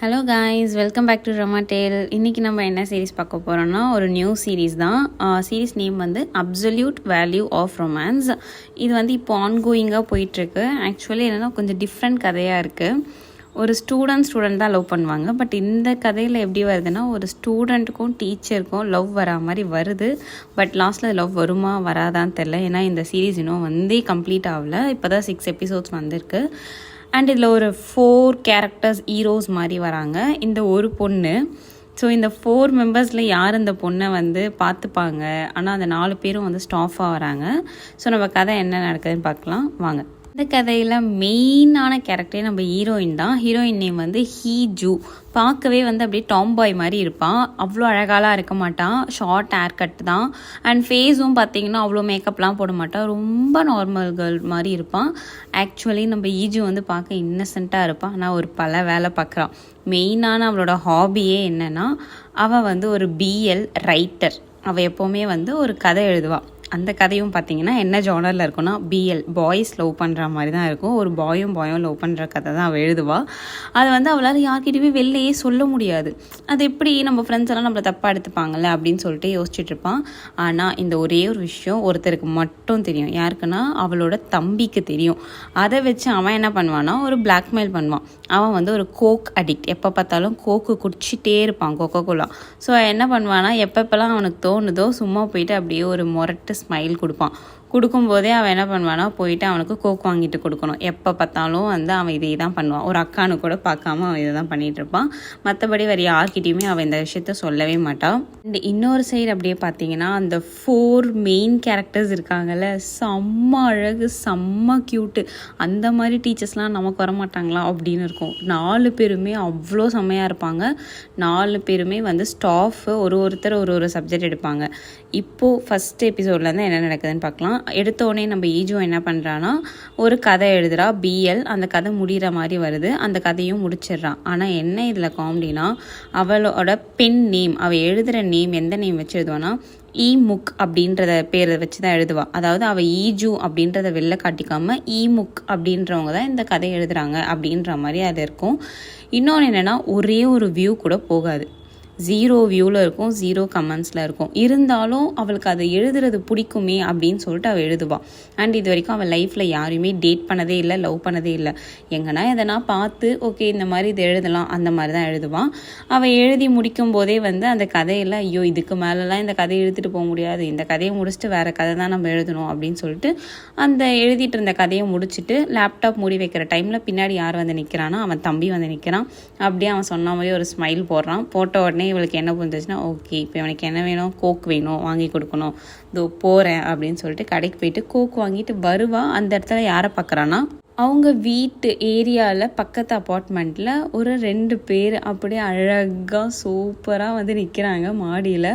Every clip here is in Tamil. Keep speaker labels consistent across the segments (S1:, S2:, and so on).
S1: Hello guys, welcome back to Rama tale. இன்றைக்கி நம்ம என்ன சீரீஸ் பார்க்க போகிறோன்னா ஒரு நியூ சீரீஸ் தான். சீரீஸ் நேம் வந்து அப்சல்யூட் வேல்யூ ஆஃப் ரொமான்ஸ். இது வந்து இப்போ ஆன்கோயிங்காக போயிட்டுருக்கு. ஆக்சுவலி என்னென்னா கொஞ்சம் டிஃப்ரெண்ட் கதையாக இருக்குது. ஒரு ஸ்டூடெண்ட் தான் லவ் பண்ணுவாங்க. பட் இந்த கதையில் எப்படி வருதுன்னா, ஒரு ஸ்டூடெண்ட்டுக்கும் டீச்சருக்கும் லவ் வரா மாதிரி வருது. பட் லாஸ்ட்டில் லவ் வருமா வராதான்னு தெரில. ஏன்னா இந்த சீரீஸ் இன்னும் வந்து கம்ப்ளீட் ஆகலை. இப்போ தான் 6 எபிசோட்ஸ் வந்திருக்கு. அண்ட் இதில் ஒரு 4 கேரக்டர்ஸ் ஹீரோஸ் மாதிரி வராங்க. இந்த ஒரு பொண்ணு. ஸோ இந்த 4 மெம்பர்ஸில் யார் இந்த பொண்ணை வந்து பார்த்துப்பாங்க. ஆனால் அந்த 4 பேரும் வந்து ஸ்டாஃபாக வராங்க. ஸோ நம்ம கதை என்ன நடக்குதுன்னு பார்க்கலாம் வாங்க. இந்த கதையில் மெயினான கேரக்டரே நம்ம ஹீரோயின் தான். ஹீரோயின் நேம் வந்து ஹீஜூ. பார்க்கவே வந்து அப்படியே டாம்பாய் மாதிரி இருப்பான். அவ்வளோ அழகாலாம் இருக்க மாட்டான். ஷார்ட் ஹேர் கட் தான். அண்ட் ஃபேஸும் பார்த்திங்கன்னா அவ்வளோ மேக்கப்லாம் போட மாட்டான். ரொம்ப நார்மல் கேர்ள் மாதிரி இருப்பான். ஆக்சுவலி நம்ம ஹீஜூ வந்து பார்க்க இன்னசென்ட்டாக இருப்பான். ஆனால் ஒரு பல வேலை பார்க்குறான். மெயினான அவளோட ஹாபியே என்னென்னா, அவள் வந்து ஒரு பிஎல் ரைட்டர். அவள் எப்போவுமே வந்து ஒரு கதை எழுதுவாள். அந்த கதையும் பார்த்திங்கன்னா என்ன ஜானரில் இருக்குன்னா, பிஎல் பாய்ஸ் லவ் பண்ணுற மாதிரி தான் இருக்கும். ஒரு பாயும் லவ் பண்ணுற கதை தான் அவள் எழுதுவாள். அதை வந்து அவளால் யார்கிட்டையுமே வெளிலையே சொல்ல முடியாது. அது எப்படி நம்ம ஃப்ரெண்ட்ஸ் எல்லாம் நம்மளை தப்பாக எடுத்துப்பாங்கள்ல அப்படின்னு சொல்லிட்டு யோசிச்சுட்டு இருப்பான். ஆனால் இந்த ஒரே ஒரு விஷயம் ஒருத்தருக்கு மட்டும் தெரியும். யாருக்குன்னா அவளோட தம்பிக்கு தெரியும். அதை வச்சு அவன் என்ன பண்ணுவான்னா, ஒரு பிளாக்மெயில் பண்ணுவான். அவன் வந்து ஒரு கோக் அடிக்ட். எப்போ பார்த்தாலும் கோக்கு குடிச்சிட்டே இருப்பான், கொக்கோ கோலா. ஸோ என்ன பண்ணுவான்னா, எப்பப்பெல்லாம் அவனுக்கு தோணுதோ சும்மா போயிட்டு அப்படியே ஒரு முரட்டு ஸ்மைல் கொடுப்பான். கொடுக்கும்போதே அவன் என்ன பண்ணுவானா, போயிட்டு அவனுக்கு கோக் வாங்கிட்டு கொடுக்கணும். எப்போ பார்த்தாலும் வந்து அவன் இதே தான் பண்ணுவான். ஒரு அக்கானு கூட பார்க்காம அவன் இதை தான் பண்ணிகிட்டு இருப்பான். மற்றபடி வேறு யார்கிட்டையுமே அவன் இந்த விஷயத்த சொல்லவே மாட்டான். அண்ட் இன்னொரு சைடு அப்படியே பார்த்தீங்கன்னா, அந்த 4 மெயின் கேரக்டர்ஸ் இருக்காங்கல்ல, செம்ம அழகு, செம்ம க்யூட்டு. அந்த மாதிரி டீச்சர்ஸ்லாம் நமக்கு வரமாட்டாங்களா அப்படின்னு இருக்கும். 4 பேருமே அவ்வளோ செம்மையாக இருப்பாங்க. 4 பேருமே வந்து ஸ்டாஃப். ஒருத்தர் ஒரு சப்ஜெக்ட் எடுப்பாங்க. இப்போது ஃபஸ்ட் எபிசோட்லேருந்து என்ன நடக்குதுன்னு பார்க்கலாம். எடுத்தோடனே நம்ம ஈஜோ என்ன பண்ணுறான்னா, ஒரு கதை எழுதுகிறா பிஎல். அந்த கதை முடிகிற மாதிரி வருது. அந்த கதையும் முடிச்சிடுறான். ஆனால் என்ன இதில் காமெடினா, அவளோட பென் நேம், அவள் எழுதுகிற நேம் எந்த நேம் வச்சு எழுதுவானா, ஈமுக் அப்படின்றத பேரை வச்சு தான் எழுதுவாள். அதாவது அவள் ஈஜூ அப்படின்றத வெளில காட்டிக்காமல் ஈமுக் அப்படின்றவங்க தான் இந்த கதை எழுதுகிறாங்க அப்படின்ற மாதிரி அது இருக்கும். இன்னொன்று என்னென்னா, ஒரே ஒரு வியூ கூட போகாது. 0 வியூவில் இருக்கும், 0 கமெண்ட்ஸில் இருக்கும். இருந்தாலும் அவளுக்கு அதை எழுதுறது பிடிக்குமே அப்படின்னு சொல்லிட்டு அவள் எழுதுவாள். அண்ட் இது வரைக்கும் அவள் லைஃப்பில் யாரையுமே டேட் பண்ணதே இல்லை, லவ் பண்ணதே இல்லை. எங்கன்னா எதனா பார்த்து ஓகே இந்த மாதிரி இது எழுதலாம் அந்த மாதிரி தான் எழுதுவான். அவள் எழுதி முடிக்கும் போதே வந்து அந்த கதையில், ஐயோ இதுக்கு மேலெலாம் இந்த கதையை எழுதிட்டு போக முடியாது, இந்த கதையை முடிச்சுட்டு வேறு கதை தான் நம்ம எழுதணும் அப்படின்னு சொல்லிட்டு அந்த எழுதிட்டு இருந்த கதையை முடிச்சுட்டு லேப்டாப் மூடி வைக்கிற டைமில் பின்னாடி யார் வந்து நிற்கிறான்னா, அவன் தம்பி வந்து நிற்கிறான். அப்படியே அவன் சொன்ன மாதிரி ஒரு ஸ்மைல் போடுறான். போட்ட உடனே இவளுக்கு என்ன புரிஞ்சிச்சுன்னா, ஓகே இப்போ இவனுக்கு என்ன வேணும், கோக் வேணும், வாங்கி கொடுக்கணும், இதோ போகிறேன் அப்படின்னு சொல்லிட்டு கடைக்கு போயிட்டு கோக் வாங்கிட்டு வருவா. அந்த இடத்துல யாரை பார்க்குறான்னா, அவங்க வீட்டு ஏரியாவில் பக்கத்து அப்பார்ட்மெண்ட்டில் ஒரு 2 பேர் அப்படியே அழகாக சூப்பராக வந்து நிற்கிறாங்க மாடியில்.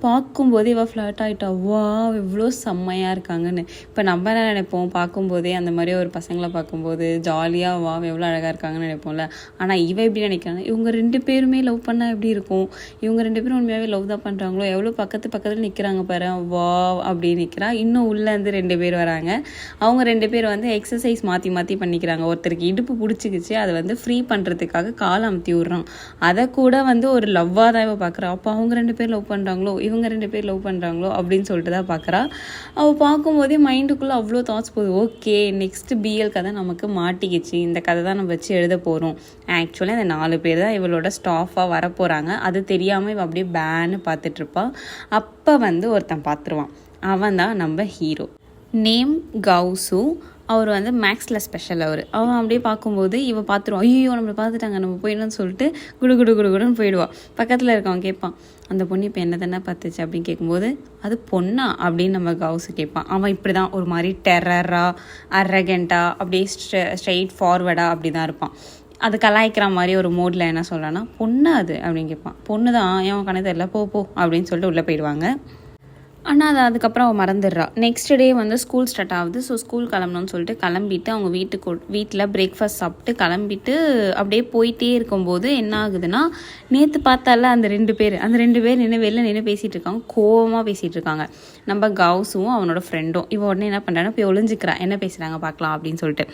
S1: பார்க்கும்போதே இவள் ஃப்ளாட் ஆகிட்டா, வா இவ்வளோ செம்மையாக இருக்காங்கன்னு. இப்போ நம்ம என்ன நினைப்போம், பார்க்கும்போதே அந்த மாதிரி ஒரு பசங்களை பார்க்கும்போது ஜாலியாக வா எவ்வளோ அழகாக இருக்காங்கன்னு நினைப்போம்ல. ஆனால் இவள் எப்படி நினைக்கிறாங்க, இவங்க 2 பேருமே லவ் பண்ணால் எப்படி இருக்கும், இவங்க 2 பேரும் உண்மையாகவே லவ் தான் பண்ணுறாங்களோ, எவ்வளோ பக்கத்தில் நிற்கிறாங்க பாரு, வா அப்படின்னு நிற்கிறா. இன்னும் உள்ளேருந்து 2 பேர் வராங்க. அவங்க 2 பேர் வந்து எக்ஸசைஸ் மாற்றி பண்ணிக்கிறாங்க. ஒருத்தருக்கு இடுப்பு பிடிச்சிக்கிச்சு, அதை வந்து ஃப்ரீ பண்ணுறதுக்காக காலை அமுத்தி விட்றான். அதை கூட வந்து ஒரு லவ்வாக தான் இவள் பார்க்குறா. அப்போ அவங்க 2 பேர் லவ் பண்ணுறாங்களோ, இவங்க 2 பேர் லவ் பண்ணுறாங்களோ அப்படின்னு சொல்லிட்டு தான் பார்க்குறா. அவள் பார்க்கும்போதே மைண்டுக்குள்ளே அவ்வளோ தாட்ஸ் போகுது. ஓகே நெக்ஸ்ட் பிஎல் கதை நமக்கு மாட்டிக்கிச்சு, இந்த கதை தான் நம்ம வச்சு எழுத போகிறோம். ஆக்சுவலி அந்த 4 பேர் தான் இவளோட ஸ்டாஃபாக வரப்போகிறாங்க. அது தெரியாமல் இவள் அப்படியே பேன்னு பார்த்துட்ருப்பாள். அப்போ வந்து ஒருத்தன் பார்த்துருவான். அவன் தான் நம்ம ஹீரோ. நேம் கவுசு. அவர் வந்து மேக்ஸில் ஸ்பெஷல். அவன் அப்படியே பார்க்கும்போது இவன் பார்த்துருவான். ஐயோ நம்மளை பார்த்துட்டாங்க, நம்ம போயிடணும்னு சொல்லிட்டு குடுன்னு போயிடுவான். பக்கத்தில் இருக்கவன் கேட்பான், அந்த பொண்ணு இப்போ என்ன தானே பார்த்துச்சு அப்படின்னு கேட்கும்போது, அது பொண்ணா அப்படின்னு நம்ம கவுசு கேட்பான். அவன் இப்படி தான் ஒரு மாதிரி டெரராக அரகெண்ட்டாக அப்படியே ஸ்ட்ரெயிட் ஃபார்வர்டாக அப்படி தான் இருப்பான். அது கலாய்க்கிற மாதிரி ஒரு மோடில் என்ன சொல்கிறான்னா, பொண்ணு அது அப்படின்னு கேட்பான். பொண்ணு தான், ஏன் கணக்கு தெரியல, போ அப்படின்னு சொல்லிட்டு உள்ளே போயிடுவாங்க. ஆனால் அது அதுக்கப்புறம் அவள் மறந்துடுறா. நெக்ஸ்ட் டே வந்து ஸ்கூல் ஸ்டார்ட் ஆகுது. ஸோ ஸ்கூல் கிளம்பணும்னு சொல்லிட்டு கிளம்பிட்டு அவங்க வீட்டில் பிரேக்ஃபாஸ்ட் சாப்பிட்டு கிளம்பிட்டு அப்படியே போயிட்டே இருக்கும்போது என்ன ஆகுதுன்னா, நேற்று பார்த்தால அந்த ரெண்டு பேர் நின்று வெளில நின்று பேசிகிட்டு இருக்காங்க. கோவமாக பேசிகிட்டு இருக்காங்க. நம்ம கவுஸும் அவனோட ஃப்ரெண்டும். இவன் உடனே என்ன பண்ணுறான்னா போய் ஒளிஞ்சிக்கிறான், என்ன பேசுகிறாங்க பார்க்கலாம் அப்படின்னு சொல்லிட்டு.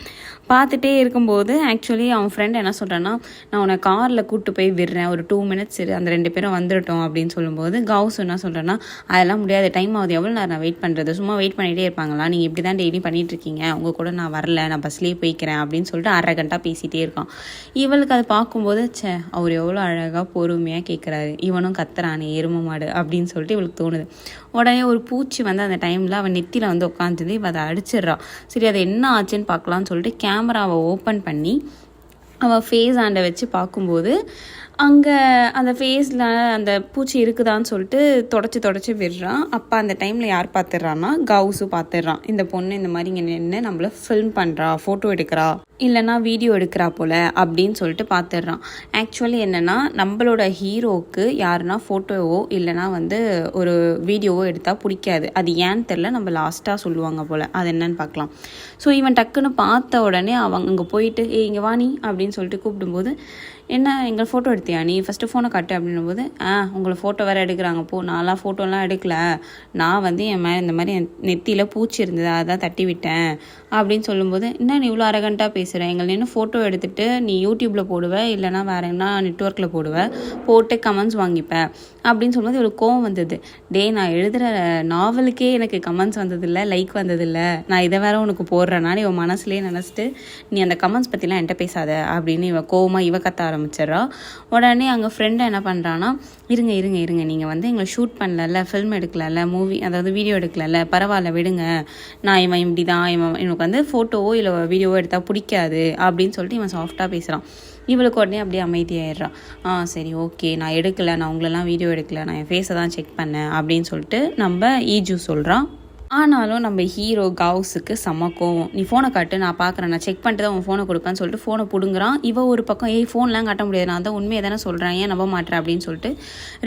S1: பார்த்துட்டே இருக்கும்போது ஆக்சுவலி அவன் ஃப்ரெண்ட் என்ன சொல்கிறான்னா, நான் உன்னை காரில் கூப்பிட்டு போய் விடுறேன், ஒரு 2 minutes அந்த 2 பேரும் வந்துட்டோம் அப்படின்னு சொல்லும்போது கவுஸ் என்ன சொல்கிறேன்னா, அதெல்லாம் முடியாது, டைம் ஆகுது, எவ்வளோ நேரம் நான் வெயிட் பண்ணுறது, சும்மா வெயிட் பண்ணிகிட்டே இருப்பாங்களா, நீங்கள் இப்படி தான் டெய்லி பண்ணிகிட்ருக்கீங்க, உங்கள் கூட நான் வரல, நான் பஸ்லேயே போய்க்கிறேன் அப்படின்னு சொல்லிட்டு அரகண்டாக பேசிகிட்டே இருக்கான். இவளுக்கு அதை பார்க்கும்போது அவர் எவ்வளோ அழகாக பொறுமையாக கேட்குறாரு, இவனும் கத்துறானே எரும மாடு அப்படின்னு சொல்லிட்டு இவளுக்கு தோணுது. உடனே ஒரு பூச்சி வந்து அந்த டைமில் அவன் நெத்தியில் வந்து உட்காந்துது. இவ அதை அடிச்சிடுறான். சரி அது என்ன ஆச்சுன்னு பார்க்கலான்னு சொல்லிட்டு கேமராவை ஓப்பன் பண்ணி அவள் ஃபேஸ் ஆண்டை வச்சு பார்க்கும்போது அங்கே அந்த ஃபேஸில் அந்த பூச்சி இருக்குதான்னு சொல்லிட்டு தொடச்சி விடுறான். அப்போ அந்த டைமில் யார் பார்த்துடுறான்னா, கவுஸு பார்த்துடுறான். இந்த பொண்ணு இந்த மாதிரி இங்கே நின்று நம்மளை ஃபில்ம் பண்ணுறா, ஃபோட்டோ எடுக்கிறா, இல்லைனா வீடியோ எடுக்கிறா போல் அப்படின்னு சொல்லிட்டு பார்த்துடுறான். ஆக்சுவலி என்னென்னா, நம்மளோட ஹீரோவுக்கு யாருன்னா ஃபோட்டோவோ இல்லைனா வந்து ஒரு வீடியோவோ எடுத்தால் பிடிக்காது. அது ஏன்னு தெரில, நம்ம லாஸ்ட்டாக சொல்லுவாங்க போல். அது என்னன்னு பார்க்கலாம். ஸோ இவன் டக்குன்னு பார்த்த உடனே அவங்க அங்கே போயிட்டு இங்கே வாணி அப்படின்னு சொல்லிட்டு கூப்பிடும்போது, என்ன எங்களை ஃபோட்டோ எடுத்தியா, நீ ஃபஸ்ட்டு ஃபோனை காட்டு அப்படின்னும்போது, உங்களை ஃபோட்டோ வேறு எடுக்கிறாங்க. நான்லாம் ஃபோட்டோலாம் எடுக்கல, நான் வந்து என் மேலே இந்த மாதிரி என் நெத்தியில் பூச்சி இருந்தது, அதான் தட்டி விட்டேன் அப்படின்னு சொல்லும்போது, என்ன நீ இவ்வளோ அரகண்ட்டாக பேசுகிறேன், எங்களை நின்று ஃபோட்டோ எடுத்துகிட்டு நீ யூடியூப்பில் போடுவேன், இல்லைனா வேறு என்ன நெட்ஒர்க்கில் போடுவேன், போட்டு கமெண்ட்ஸ் வாங்கிப்பேன் அப்படின்னு சொல்லும்போது இவ்வளோ கோவம் வந்தது. நான் எழுதுகிற நாவலுக்கே எனக்கு கமெண்ட்ஸ் வந்ததில்லை, லைக் வந்ததில்லை, நான் இதை வேற உனக்கு போடுறேன்னா நீ உன் மனசுலேயே நினச்சிட்டு நீ அந்த கமெண்ட்ஸ் பற்றிலாம் என்கிட்ட பேசாத அப்படின்னு இவ கத்த ஆரம்பிச்சிடறா. உடனே அங்கே ஃப்ரெண்டை என்ன பண்ணுறான்னா, இருங்க நீங்கள் வந்து எங்களை ஷூட் பண்ணல, ஃபில்ம் எடுக்கல, மூவி அதாவது வீடியோ எடுக்கல, பரவாயில்ல விடுங்க, நான் இவன் இப்படி தான், இவனுக்கு வந்து ஃபோட்டோவோ இல்லை வீடியோவோ எடுத்தால் பிடிக்காது அப்படின்னு சொல்லிட்டு இவன் சாஃப்டாக பேசுகிறான். இவளுக்கு உடனே அப்படியே அமைதியாயிடுறான். சரி ஓகே, நான் எடுக்கலை, நான் உங்களெல்லாம் வீடியோ எடுக்கலை, நான் என் ஃபேஸை தான் செக் பண்ணேன் அப்படின்னு சொல்லிட்டு நம்ம ஈஜு சொல்கிறான். ஆனாலும் நம்ம ஹீரோ கவுஸுக்கு செம்ம கோவம். நீ ஃபோனை காட்டு, நான் பார்க்குறேன், நான் செக் பண்ணிட்டு தான் உன் ஃபோனை கொடுப்பேன்னு சொல்லிட்டு ஃபோனை பிடுங்குறான். இவ ஒரு பக்கம் ஃபோன்லாம் காட்ட முடியாது, நான் தான் உண்மையை தானே சொல்கிறேன், ஏன் நம்ப மாட்டேறேன் அப்படின்னு சொல்லிட்டு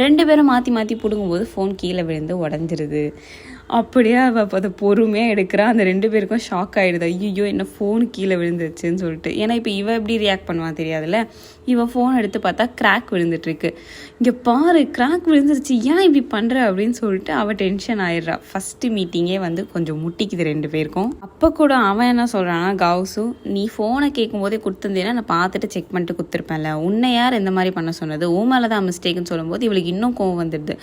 S1: 2 பேரும் மாற்றி பிடுங்கும்போது ஃபோன் கீழே விழுந்து உடஞ்சிருது. அப்படியே அவள் அதை பொறுமையாக எடுக்கிறா. அந்த 2 பேருக்கும் ஷாக் ஆகிடுது. ஐயோ என்ன ஃபோனு கீழே விழுந்துருச்சுன்னு சொல்லிட்டு. ஏன்னா இப்போ இவ எப்படி ரியாக்ட் பண்ணுவான் தெரியாதுல்ல. இவன் ஃபோன் எடுத்து பார்த்தா கிராக் விழுந்துட்டுருக்கு. இங்கே பாரு கிராக் விழுந்துருச்சு, ஏன் இப்படி பண்ணுற அப்படின்னு சொல்லிட்டு அவள் டென்ஷன் ஆயிடுறா. ஃபஸ்ட்டு மீட்டிங்கே வந்து கொஞ்சம் முட்டிக்குது 2 பேருக்கும். அப்போ கூட அவன் என்ன சொல்கிறான்னா, கவுசு நீ ஃபோனை கேட்கும் போதே கொடுத்துருந்தேன்னா நான் பார்த்துட்டு செக் பண்ணிட்டு கொடுத்துருப்பேன்ல, உன்னை யார் இந்த மாதிரி பண்ண சொன்னது, உன் மேலே தான் மிஸ்டேக்குன்னு சொல்லும்போது இவளுக்கு இன்னும் கோவம் வந்துடுது.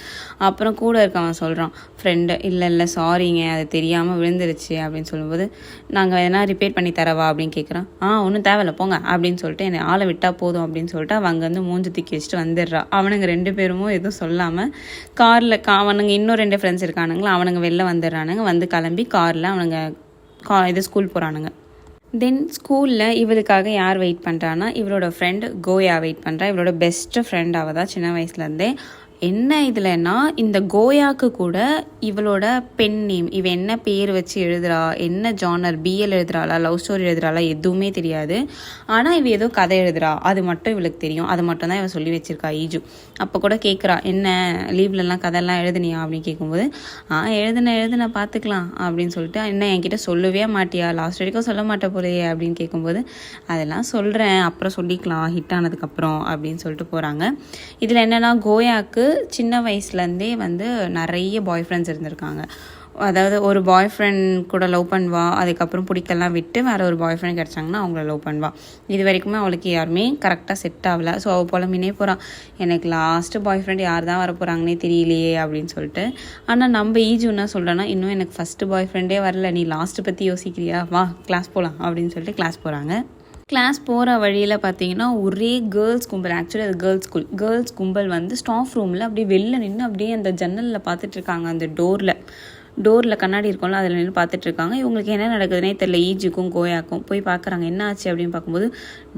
S1: அப்புறம் கூட இருக்கவன் சொல்கிறான், ஃப்ரெண்டு இல்லை சாரிங்க அது தெரியாமல் விழுந்துருச்சு அப்படின்னு சொல்லும்போது, நாங்கள் எதனா ரிப்பேர் பண்ணி தரவா அப்படின்னு கேட்குறான். ஒன்றும் தேவையில்ல போங்க அப்படின்னு சொல்லிட்டு என்னை ஆளை விட்டால் போதும் அப்படின்னு சொல்லிட்டு அவங்க வந்து மூஞ்சி தூக்கி வச்சுட்டு வந்துடுறா. அவனுங்க 2 பேரும் எதுவும் சொல்லாமல் காரில் அவனுங்க இன்னும் 2 ஃப்ரெண்ட்ஸ் இருக்கானுங்களா, அவனுங்க வெளில வந்துடுறானுங்க. வந்து கிளம்பி காரில் அவனுங்க ஸ்கூல் போகிறானுங்க. தென் ஸ்கூலில் இவளுக்காக யார் வெயிட் பண்ணுறான்னா, இவளோட ஃப்ரெண்ட் கோயா வெயிட் பண்ணுறா. இவளோட பெஸ்ட்டு ஃப்ரெண்ட் அவள் தான் சின்ன வயசுலேருந்தே. என்ன இதுலன்னா, இந்த கோயாவுக்கு கூட இவளோட பென் நேம், இவன் என்ன பேர் வச்சு எழுதுறா, என்ன ஜானர், பிஎல் எழுதுறாளா, லவ் ஸ்டோரி எழுதுறாளா எதுவுமே தெரியாது. ஆனால் இவ ஏதோ கதை எழுதுறா அது மட்டும் இவளுக்கு தெரியும். அது மட்டும் தான் இவன் சொல்லி வச்சிருக்கா ஈஜு. அப்போ கூட கேட்குறா, என்ன லீவ்லலாம் கதையெல்லாம் எழுதுனியா அப்படின்னு கேட்கும்போது, எழுதுன பார்த்துக்கலாம் அப்படின்னு சொல்லிட்டு, என்ன என்கிட்ட சொல்லவே மாட்டியா, லாஸ்ட் வரைக்கும் சொல்ல மாட்டே போலையே அப்படின்னு கேட்கும்போது, அதெல்லாம் சொல்கிறேன் அப்புறம் சொல்லிக்கலாம் ஹிட் ஆனதுக்கப்புறம் அப்படின்னு சொல்லிட்டு போகிறாங்க. இதில் என்னென்னா, கோயாவுக்கு சின்ன வயசுலேருந்தே வந்து நிறைய பாய் ஃப்ரெண்ட்ஸ் இருந்திருக்காங்க. அதாவது ஒரு பாய் ஃப்ரெண்ட் கூட லவ் பண்ணுவா, அதுக்கப்புறம் பிடிக்கலாம் விட்டு வேறு ஒரு பாய் ஃப்ரெண்ட் கிடச்சாங்கன்னா அவங்கள லவ் பண்ணுவா. இது வரைக்குமே அவளுக்கு யாருமே கரெக்டாக செட் ஆகலை. ஸோ அவள் புலம்பினே போகிறான், எனக்கு லாஸ்ட்டு பாய் ஃப்ரெண்ட் யார் தான் வர போகிறாங்கன்னே தெரியலையே அப்படின்னு சொல்லிட்டு. ஆனால் நம்ம ஈஜு என்ன சொல்கிறேன்னா, இன்னும் எனக்கு ஃபஸ்ட்டு பாய் ஃப்ரெண்டே வரல, நீ லாஸ்ட்டு பற்றி யோசிக்கிறியா, வா கிளாஸ் போகலாம் அப்படின்னு சொல்லிட்டு கிளாஸ் போகிறாங்க. கிளாஸ் போகிற வழியில் பார்த்தீங்கன்னா ஒரே கேர்ள்ஸ் கும்பல். ஆக்சுவலி அது கேர்ள்ஸ் கும்பல் வந்து ஸ்டாஃப் ரூமில் அப்படியே வெளில நின்று அப்படியே அந்த ஜன்னலில் பார்த்துட்ருக்காங்க. அந்த டோரில் கண்ணாடி இருக்கும்ல, அதில் நின்று பார்த்துட்ருக்காங்க. இவங்களுக்கு என்ன நடக்குதுன்னே தெரியல. ஈஜுக்கும் கோயாக்கும் போய் பார்க்குறாங்க, என்ன ஆச்சு அப்படின்னு பார்க்கும்போது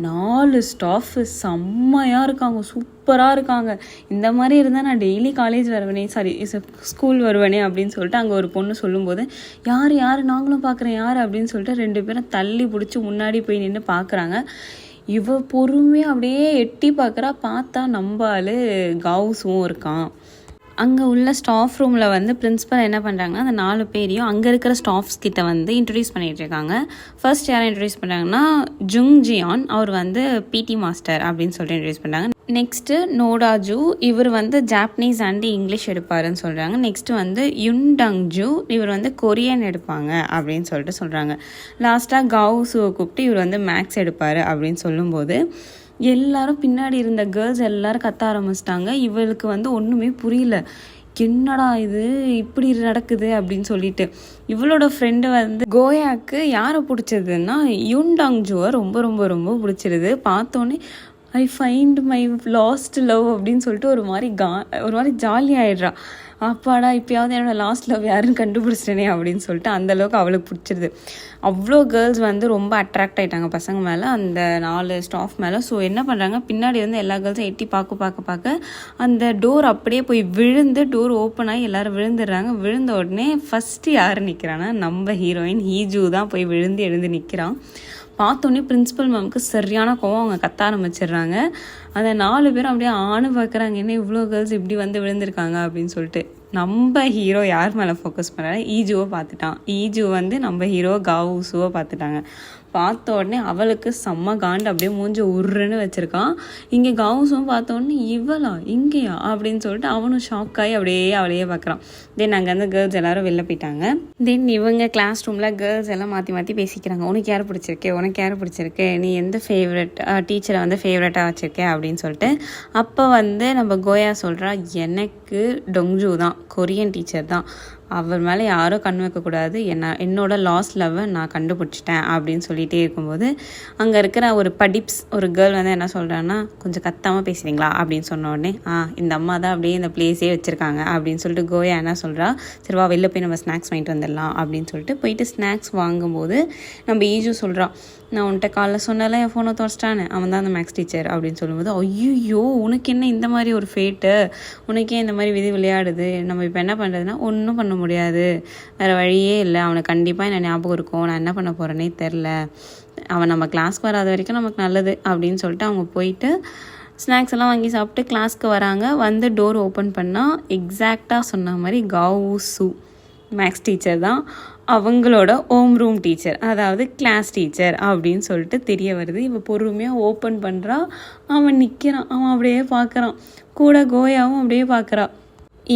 S1: 4 ஸ்டாஃபு செம்மையாக இருக்காங்க, சூப்பராக இருக்காங்க. இந்த மாதிரி இருந்தால் நான் டெய்லி காலேஜ் வருவேனே, ஸ்கூல் வருவேனே அப்படின்னு சொல்லிட்டு அங்கே ஒரு பொண்ணு சொல்லும்போது, யார் நாங்களும் பார்க்குறேன் யார் அப்படின்னு சொல்லிட்டு 2 பேரும் தள்ளி பிடிச்சி முன்னாடி போய் நின்று பார்க்குறாங்க. இவ பொறுமையாக அப்படியே எட்டி பார்த்தா நம்ம ஆள் கவுஸும் இருக்கான். அங்கே உள்ள ஸ்டாஃப் ரூமில் வந்து பிரின்ஸிபல் என்ன பண்ணுறாங்கன்னா அந்த 4 பேரையும் அங்கே இருக்கிற ஸ்டாஃப்ஸ் கிட்ட வந்து இன்ட்ரடியூஸ் பண்ணிகிட்டு இருக்காங்க. ஃபர்ஸ்ட் யாரை இன்ட்ரடியூஸ் பண்ணுறாங்கன்னா ஜுங் ஜியான், அவர் வந்து பிடி மாஸ்டர் அப்படின்னு சொல்லிட்டு இன்ட்ரடியூஸ் பண்ணுறாங்க. நெக்ஸ்ட்டு நோடாஜு, இவர் வந்து ஜாப்பனீஸ் அண்ட் இங்கிலீஷ் எடுப்பாருன்னு சொல்கிறாங்க. நெக்ஸ்ட்டு வந்து யுன்டங்ஜு, இவர் வந்து கொரியன் எடுப்பாங்க அப்படின்னு சொல்லிட்டு சொல்கிறாங்க. லாஸ்ட்டாக காவுசுவை கூப்பிட்டு இவர் வந்து மேக்ஸ் எடுப்பார் அப்படின்னு சொல்லும்போது எல்லாரும் பின்னாடி இருந்த கேர்ள்ஸ் எல்லாரும் கத்த ஆரம்பிச்சிட்டாங்க. இவளுக்கு வந்து ஒன்றுமே புரியல, என்னடா இது இப்படி நடக்குது அப்படின்னு சொல்லிட்டு. இவளோட ஃப்ரெண்டு வந்து கோயாக்கு யாரை பிடிச்சதுன்னா யுன்டாங்ஜுவை ரொம்ப ரொம்ப ரொம்ப பிடிச்சிருது. பார்த்தோன்னே I find my last love அப்படின்னு சொல்லிட்டு ஒரு மாதிரி ஜாலியாகிடுறா. அப்பாடா இப்போயாவது என்னோட லாஸ்ட் லவ் யாருன்னு கண்டுபிடிச்சிட்டேனே அப்படின்னு சொல்லிட்டு அந்தளவுக்கு அவளுக்கு பிடிச்சிருது. அவ்வளோ கேர்ள்ஸ் வந்து ரொம்ப அட்ராக்ட் ஆகிட்டாங்க பசங்க மேலே, அந்த 4 ஸ்டாஃப் மேலே. ஸோ என்ன பண்ணுறாங்க, பின்னாடி வந்து எல்லா கேர்ள்ஸும் எட்டி பார்க்க அந்த டோர் அப்படியே போய் விழுந்து டோர் ஓப்பன் ஆகி எல்லோரும் விழுந்துடுறாங்க. விழுந்த உடனே ஃபஸ்ட்டு யார் நிற்கிறான்னா நம்ம ஹீரோயின் ஹீஜு தான் போய் விழுந்து எழுந்து நிற்கிறான். பார்த்தோன்னே பிரின்ஸிபல் மேம்க்கு சரியான கோவம், அவங்க கத்த ஆரம்பிச்சிடுறாங்க. அந்த 4 பேரும் அப்படியே பார்க்குறாங்க, என்ன இவ்வளோ கேர்ள்ஸ் இப்படி வந்து விழுந்திருக்காங்க அப்படின்னு சொல்லிட்டு. நம்ம ஹீரோ யார் மேலே ஃபோக்கஸ் பண்ணுறாரு, ஈஜுவை பார்த்துட்டான். ஈஜு வந்து நம்ம ஹீரோ காவுசுவை பார்த்துட்டாங்க. பார்த்த உடனே அவளுக்கு செம்ம காண்டு, அப்படியே மூஞ்சி உருன்னு வச்சுருக்கான். இங்கே காவுசும் பார்த்த உடனே இவளா இங்கேயா அப்படின்னு சொல்லிட்டு அவனும் ஷாக் ஆகி அப்படியே அவளையே பார்க்குறான். தென் அங்கேருந்து கேர்ள்ஸ் எல்லாரும் வெளில போயிட்டாங்க. தென் இவங்க கிளாஸ் ரூமில் கேர்ள்ஸ் எல்லாம் மாற்றி பேசிக்கிறாங்க. உனக்கு யார் பிடிச்சிருக்கு, நீ எந்த ஃபேவரட் டீச்சரை வந்து ஃபேவரட்டாக வச்சுருக்க அப்படின்னு சொல்லிட்டு. அப்போ வந்து நம்ம கோயா சொல்கிறா, எனக்கு டொங்ஜு தான், கொரியன் டீச்சர் தான், அவர் மேலே யாரும் கண் வைக்கக்கூடாது, என்னோட லாஸ்ட் லவ்வை நான் கண்டுபிடிச்சிட்டேன் அப்படின்னு சொல்லிகிட்டே இருக்கும்போது அங்கே இருக்கிற ஒரு கேர்ள் வந்து என்ன சொல்கிறான்னா, கொஞ்சம் கத்தாமல் பேசுகிறீங்களா அப்படின்னு சொன்ன உடனே இந்த அம்மா தான் அப்படியே இந்த பிளேஸே வச்சுருக்காங்க அப்படின்னு சொல்லிட்டு கோயா என்ன சொல்கிறா, சரிவா வெளில போய் நம்ம ஸ்நாக்ஸ் வாங்கிட்டு வந்துடலாம் அப்படின்னு சொல்லிட்டு போயிட்டு ஸ்நாக்ஸ் வாங்கும்போது நம்ம ஈஜு சொல்கிறா, நான் உன்கிட்ட காலைல சொன்னால என் ஃபோனை துவச்சிட்டானே, அவன் தான் அந்த மேக்ஸ் டீச்சர் அப்படின்னு சொல்லும்போது, ஐயோ உனக்கு என்ன இந்த மாதிரி ஒரு ஃபேட்டு, உனக்கே இந்த மாதிரி விதி விளையாடுது, நம்ம இப்போ என்ன பண்ணுறதுன்னா ஒன்றும் பண்ண முடியாது, வேறு வழியே இல்லை, அவனுக்கு கண்டிப்பாக என்ன ஞாபகம் இருக்கும், நான் என்ன பண்ண போகிறேனே தெரில, அவன் நம்ம கிளாஸ்க்கு வராத வரைக்கும் நமக்கு நல்லது அப்படின்னு சொல்லிட்டு அவங்க போயிட்டு ஸ்நாக்ஸ் எல்லாம் வாங்கி சாப்பிட்டு கிளாஸ்க்கு வராங்க. வந்து டோர் ஓப்பன் பண்ணால் எக்ஸாக்டாக சொன்ன மாதிரி காவுசு மேக்ஸ் டீச்சர் தான் அவங்களோட ஹோம் ரூம் டீச்சர், அதாவது கிளாஸ் டீச்சர் அப்படின்னு சொல்லிட்டு தெரிய வருது. இவன் பொறுமையாக ஓப்பன் பண்ணுறா, அவன் நிற்கிறான், அவன் அப்படியே பார்க்குறான், கூட கோயாவும் அப்படியே பார்க்குறா.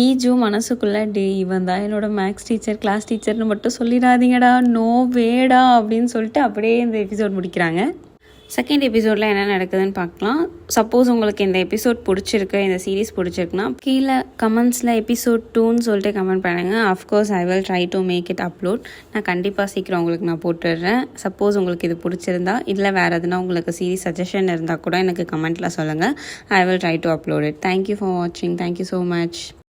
S1: ஈஜு மனசுக்குள்ளே இவன் தான் என்னோட மேக்ஸ் டீச்சர் கிளாஸ் டீச்சர்னு மட்டும் சொல்லிடாதீங்கடா, நோ வேடா அப்படின்னு சொல்லிட்டு அப்படியே இந்த எபிசோட் முடிக்கிறாங்க. செகண்ட் எபிசோடில் என்ன நடக்குதுன்னு பார்க்கலாம். சப்போஸ் உங்களுக்கு இந்த எபிசோட் பிடிச்சிருக்கு, இந்த சீரீஸ் பிடிச்சிருக்குன்னா கீழே கமெண்ட்ஸில் எபிசோட் 2ன்னு சொல்லிட்டு கமெண்ட் பண்ணுங்கள். Of course I will try to make it upload. நான் கண்டிப்பாக சீக்கிரம் உங்களுக்கு நான் போட்டுடுறேன். சப்போஸ் உங்களுக்கு இது பிடிச்சிருந்தா இதில் வேறு எதுனா உங்களுக்கு சீரீஸ் சஜஷன் இருந்தால் கூட எனக்கு கமெண்ட்டில் சொல்லுங்கள். I will try to upload it. Thank you for வாட்சிங். Thank you so much.